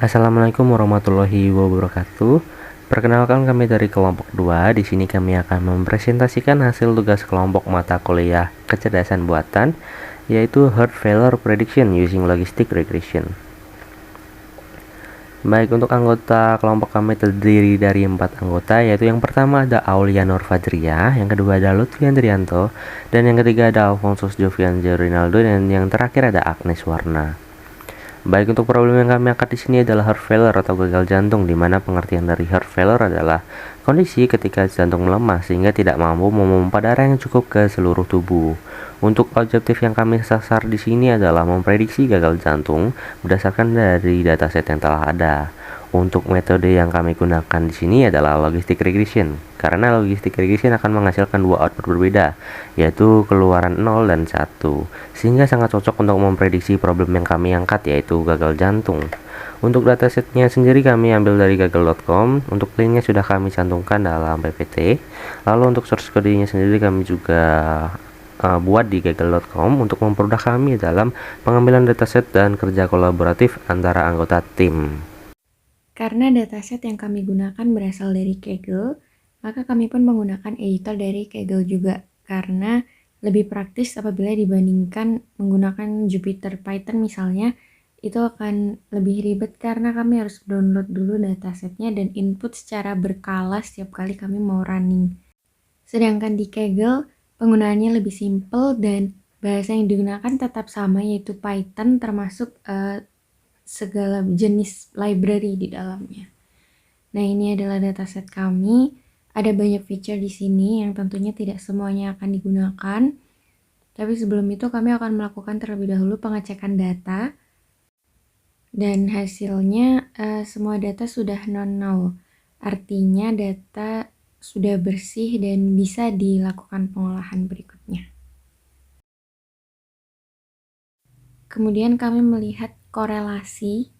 Assalamualaikum warahmatullahi wabarakatuh. Perkenalkan, kami dari kelompok 2. Di sini kami akan mempresentasikan hasil tugas kelompok mata kuliah kecerdasan buatan, yaitu Heart Failure Prediction Using Logistic Regression. Baik, untuk anggota kelompok kami terdiri dari 4 anggota, yaitu yang pertama ada Aulia Nur Fajriah, yang kedua ada Lutfi Andrianto, dan yang ketiga ada Alfonsus Jovian Rinaldo, dan yang terakhir ada Agnes Warna. Baik, untuk problem yang kami angkat di sini adalah heart failure atau gagal jantung, di mana pengertian dari heart failure adalah kondisi ketika jantung melemah sehingga tidak mampu memompa darah yang cukup ke seluruh tubuh. Untuk objektif yang kami sasar di sini adalah memprediksi gagal jantung berdasarkan dari dataset yang telah ada. Untuk metode yang kami gunakan di sini adalah logistic regression, karena logistic regression akan menghasilkan dua output berbeda, yaitu keluaran 0 dan 1, sehingga sangat cocok untuk memprediksi problem yang kami angkat, yaitu gagal jantung. Untuk datasetnya sendiri kami ambil dari gagal.com, untuk linknya sudah kami cantumkan dalam PPT. Lalu untuk source codenya sendiri kami juga buat di gagal.com untuk mempermudah kami dalam pengambilan dataset dan kerja kolaboratif antara anggota tim. Karena dataset yang kami gunakan berasal dari Kaggle, maka kami pun menggunakan editor dari Kaggle juga, karena lebih praktis apabila dibandingkan menggunakan Jupyter Python misalnya, itu akan lebih ribet karena kami harus download dulu datasetnya dan input secara berkala setiap kali kami mau running. Sedangkan di Kaggle, penggunaannya lebih simple dan bahasa yang digunakan tetap sama, yaitu Python, termasuk segala jenis library di dalamnya. Nah, ini adalah dataset kami. Ada banyak feature di sini yang tentunya tidak semuanya akan digunakan. Tapi sebelum itu kami akan melakukan terlebih dahulu pengecekan data. Dan hasilnya semua data sudah non-null. Artinya data sudah bersih dan bisa dilakukan pengolahan berikutnya. Kemudian kami melihat korelasi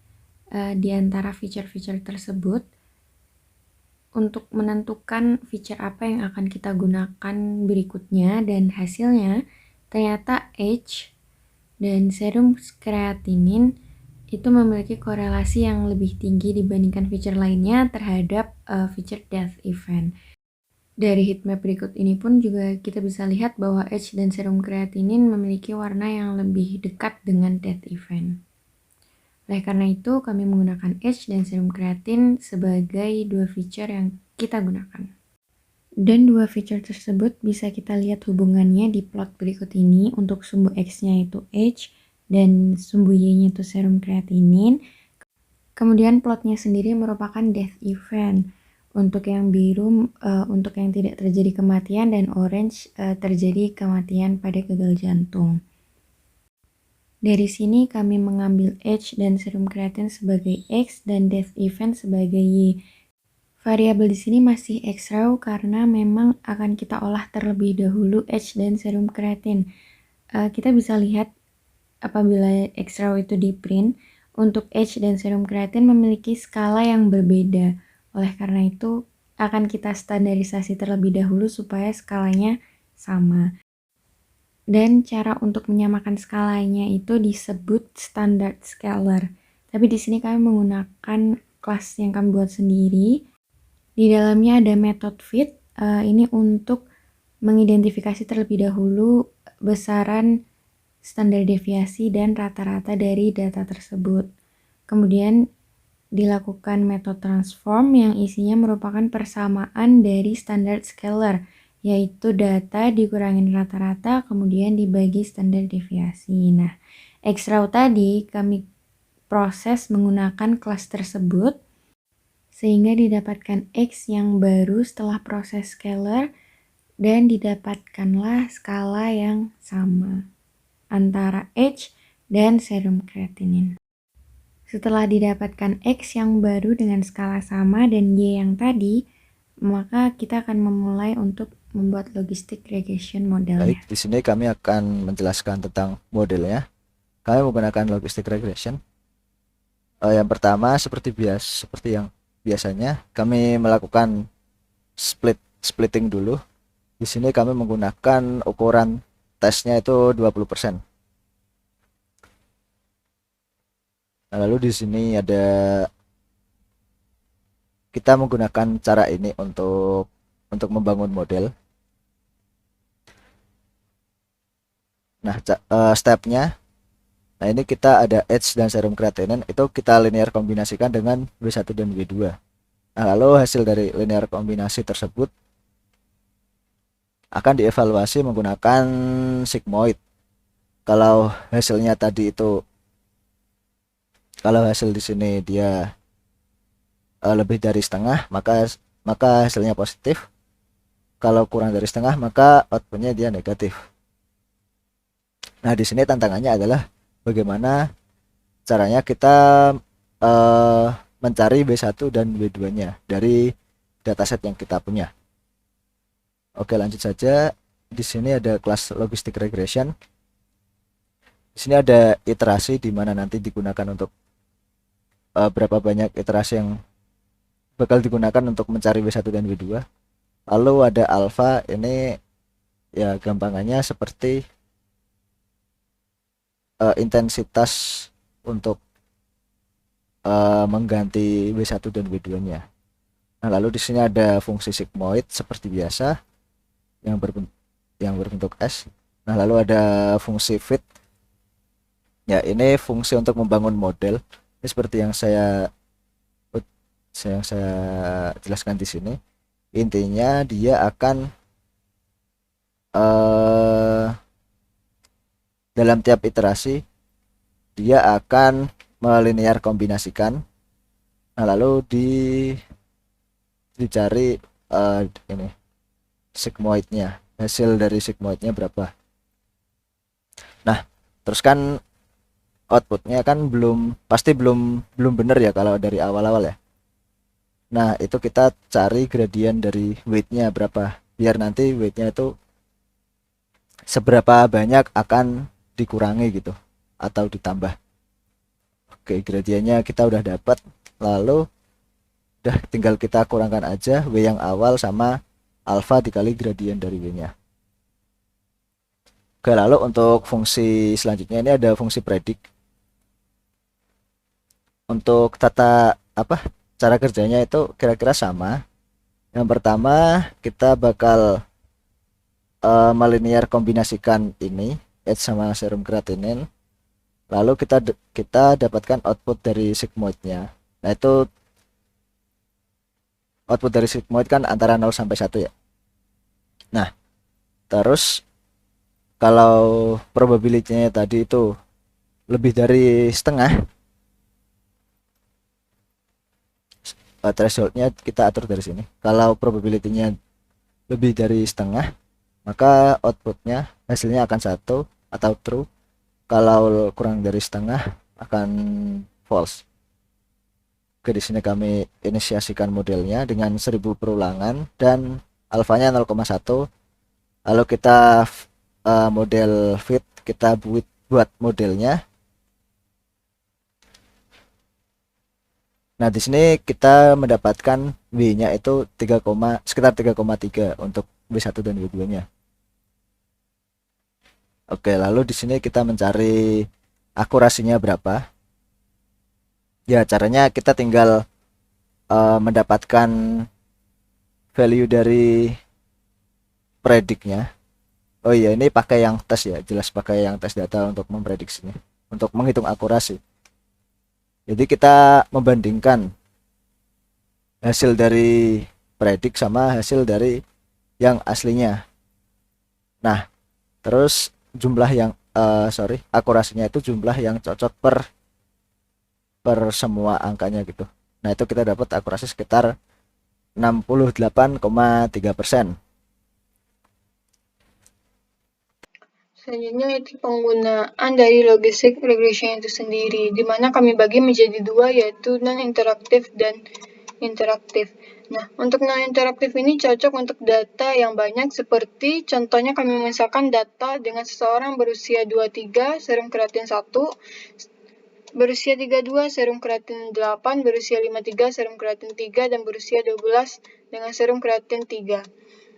di antara feature-feature tersebut untuk menentukan feature apa yang akan kita gunakan berikutnya, dan hasilnya ternyata age dan serum kreatinin itu memiliki korelasi yang lebih tinggi dibandingkan feature lainnya terhadap feature death event. Dari heatmap berikut ini pun juga kita bisa lihat bahwa age dan serum kreatinin memiliki warna yang lebih dekat dengan death event. Oleh karena itu, kami menggunakan age dan serum kreatin sebagai dua feature yang kita gunakan. Dan dua feature tersebut bisa kita lihat hubungannya di plot berikut ini. Untuk sumbu X-nya itu age dan sumbu Y-nya itu serum kreatinin. Kemudian plotnya sendiri merupakan death event. Untuk yang biru, untuk yang tidak terjadi kematian, dan orange terjadi kematian pada gagal jantung. Dari sini kami mengambil age dan serum kreatin sebagai X dan death event sebagai Y. Variabel di sini masih X-raw karena memang akan kita olah terlebih dahulu age dan serum kreatin. Kita bisa lihat apabila X-raw itu di print, untuk age dan serum kreatin memiliki skala yang berbeda. Oleh karena itu akan kita standarisasi terlebih dahulu supaya skalanya sama. Dan cara untuk menyamakan skalanya itu disebut standard scalar. Tapi di sini kami menggunakan kelas yang kami buat sendiri. Di dalamnya ada method fit. Ini untuk mengidentifikasi terlebih dahulu besaran standar deviasi dan rata-rata dari data tersebut. Kemudian dilakukan method transform yang isinya merupakan persamaan dari standard scalar, yaitu data dikurangin rata-rata kemudian dibagi standar deviasi. Nah, X-raw tadi kami proses menggunakan kelas tersebut sehingga didapatkan X yang baru setelah proses scalar dan didapatkanlah skala yang sama antara age dan serum kreatinin. Setelah didapatkan X yang baru dengan skala sama dan Y yang tadi, maka kita akan memulai untuk membuat logistic regression modelnya. Baik, di sini kami akan menjelaskan tentang modelnya. Kami menggunakan logistic regression. Yang pertama seperti yang biasanya kami melakukan splitting dulu. Di sini kami menggunakan ukuran tesnya itu 20%. Nah, lalu di sini ada kita menggunakan cara ini untuk membangun model. Nah, stepnya, nah ini kita ada edge dan serum creatinine itu kita linear kombinasikan dengan W1 dan W2. Nah, lalu hasil dari linear kombinasi tersebut akan dievaluasi menggunakan sigmoid. Kalau hasilnya tadi itu, kalau hasil di sini dia lebih dari setengah, maka hasilnya positif. Kalau kurang dari setengah, maka outputnya dia negatif. Nah, di sini tantangannya adalah bagaimana caranya kita eh, mencari B1 dan B2-nya dari dataset yang kita punya. Oke, lanjut saja. Di sini ada kelas logistic regression. Di sini ada iterasi di mana nanti digunakan untuk berapa banyak iterasi yang bakal digunakan untuk mencari B1 dan B2. Lalu ada alpha, ini ya gampangannya seperti intensitas untuk mengganti B1 dan B2-nya. Nah, lalu di sini ada fungsi sigmoid seperti biasa yang berbentuk S. Nah, lalu ada fungsi fit. Ya, ini fungsi untuk membangun model. Ini seperti yang saya jelaskan di sini. Intinya dia akan dalam tiap iterasi dia akan melinear kombinasikan. Nah, lalu dicari ini sigmoidnya, hasil dari sigmoidnya berapa. Nah, terus kan outputnya kan pasti belum benar ya kalau dari awal-awal ya. Nah, itu kita cari gradien dari weightnya berapa, biar nanti weightnya itu seberapa banyak akan dikurangi gitu atau ditambah. Oke, gradiennya kita udah dapat, lalu udah tinggal kita kurangkan aja W yang awal sama alpha dikali gradien dari W-nya. Oke, lalu untuk fungsi selanjutnya ini ada fungsi predict. Untuk cara kerjanya itu kira-kira sama. Yang pertama kita bakal melinear kombinasikan ini edge sama serum creatinine. Lalu kita dapatkan output dari sigmoidnya. Nah, itu output dari sigmoid kan antara 0 sampai 1 ya. Nah, terus kalau probability-nya tadi itu lebih dari setengah, thresholdnya kita atur dari sini. Kalau probability-nya lebih dari setengah, maka outputnya hasilnya akan 1 atau true. Kalau kurang dari setengah akan false. Oke, di sini kami inisiasikan modelnya dengan 1000 perulangan dan alfanya 0,1. Lalu kita model fit, kita buat modelnya. Nah, di sini kita mendapatkan W-nya itu sekitar 3,3 untuk W1 dan W2-nya. Oke, lalu di sini kita mencari akurasinya berapa. Ya, caranya kita tinggal mendapatkan value dari prediknya. Oh iya, ini pakai yang tes ya, jelas pakai yang tes data untuk memprediksinya, untuk menghitung akurasi. Jadi kita membandingkan hasil dari predik sama hasil dari yang aslinya. Nah, terus jumlah yang akurasinya itu jumlah yang cocok per semua angkanya gitu. Nah, itu kita dapat akurasi sekitar 68,3%. Selanjutnya itu penggunaan dari logistic regression itu sendiri, di mana kami bagi menjadi dua, yaitu non-interaktif dan interaktif. Nah, untuk non-interaktif ini cocok untuk data yang banyak, seperti contohnya kami misalkan data dengan seseorang berusia 23, serum kreatin 1, berusia 32, serum kreatin 8, berusia 53, serum kreatin 3, dan berusia 12 dengan serum kreatin 3.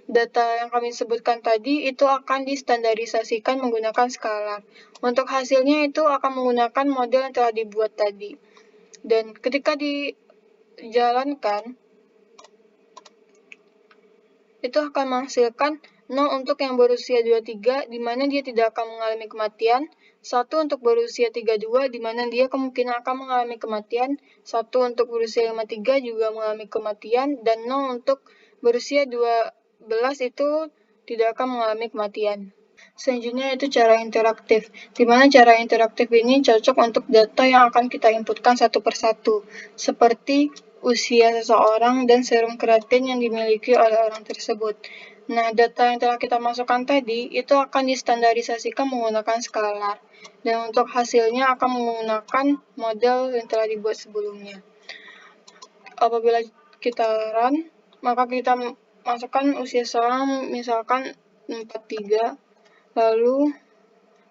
Data yang kami sebutkan tadi itu akan distandarisasikan menggunakan skalar. Untuk hasilnya itu akan menggunakan model yang telah dibuat tadi. Dan ketika dijalankan, itu akan menghasilkan 0 untuk yang berusia 23, di mana dia tidak akan mengalami kematian, 1 untuk berusia 32, di mana dia kemungkinan akan mengalami kematian, 1 untuk berusia 53 juga mengalami kematian, dan 0 untuk berusia 12 itu tidak akan mengalami kematian. Selanjutnya itu cara interaktif, di mana cara interaktif ini cocok untuk data yang akan kita inputkan satu persatu, seperti usia seseorang dan serum kreatin yang dimiliki oleh orang tersebut. Nah, data yang telah kita masukkan tadi itu akan distandarisasikan menggunakan scalar, dan untuk hasilnya akan menggunakan model yang telah dibuat sebelumnya. Apabila kita run, maka kita masukkan usia seseorang misalkan 43, lalu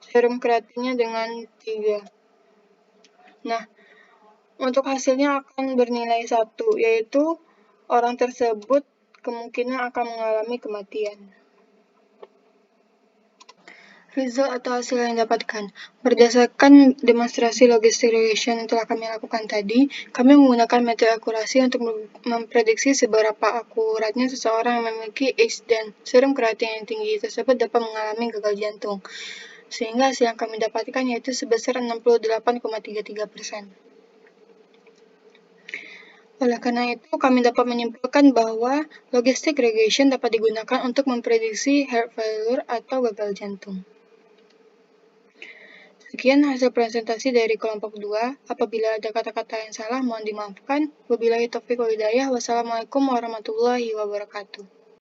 serum kreatinnya dengan 3. Nah, untuk hasilnya akan bernilai 1, yaitu orang tersebut kemungkinan akan mengalami kematian. Result atau hasil yang didapatkan. Berdasarkan demonstrasi logistic regression yang telah kami lakukan tadi, kami menggunakan metode akurasi untuk memprediksi seberapa akuratnya seseorang yang memiliki age dan serum kreatin yang tinggi tersebut dapat mengalami gagal jantung. Sehingga hasil yang kami dapatkan yaitu sebesar 68,33%. Oleh karena itu, kami dapat menyimpulkan bahwa logistic regression dapat digunakan untuk memprediksi heart failure atau gagal jantung. Sekian hasil presentasi dari kelompok 2. Apabila ada kata-kata yang salah, mohon dimaafkan. Wabillahi taufiq wal hidayah. Wassalamualaikum warahmatullahi wabarakatuh.